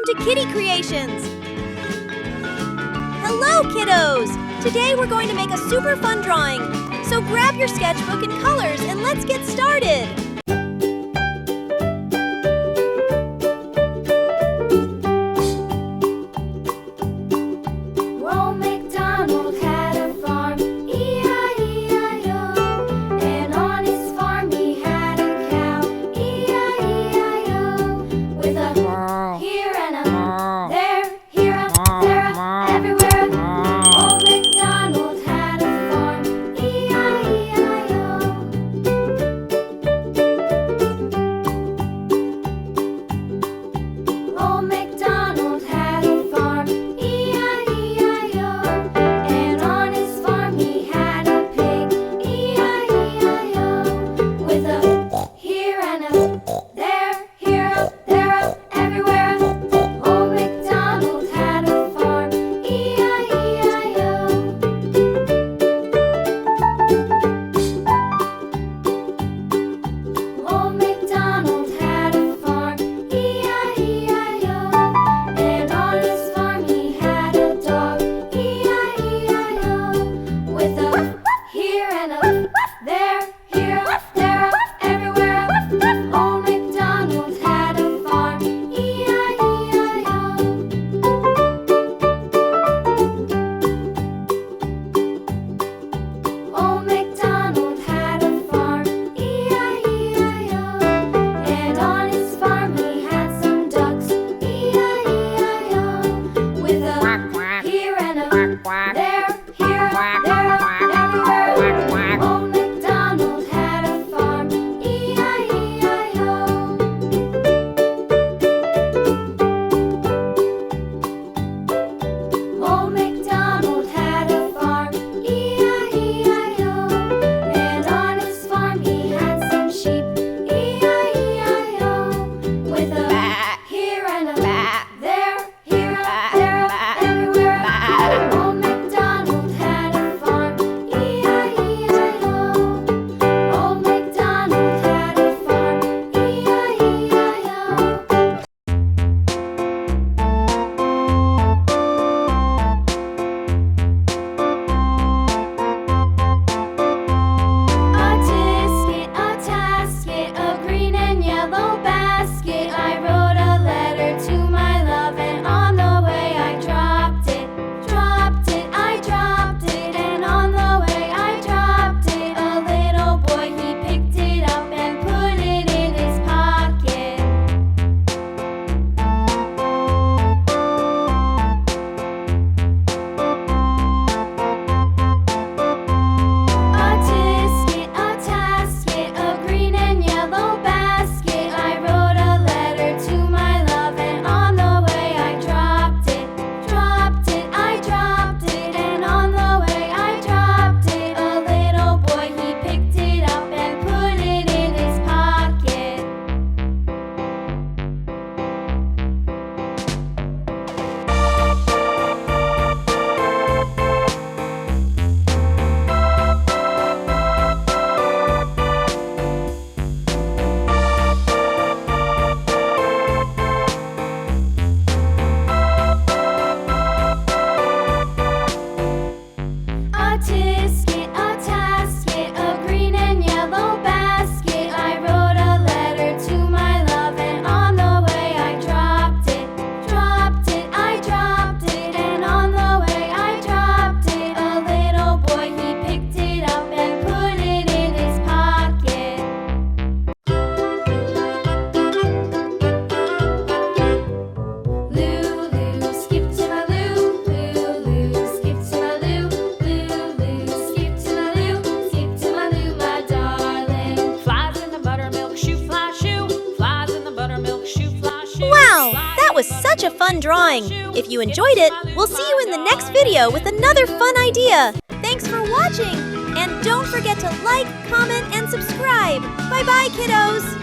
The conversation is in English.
Welcome to Kitty Creations! Hello, kiddos! Today we're going to make a super fun drawing. So grab your sketchbook and colors and let's get started! That was such a fun drawing! If you enjoyed it, we'll see you in the next video with another fun idea! Thanks for watching! And don't forget to like, comment, and subscribe! Bye-bye, kiddos!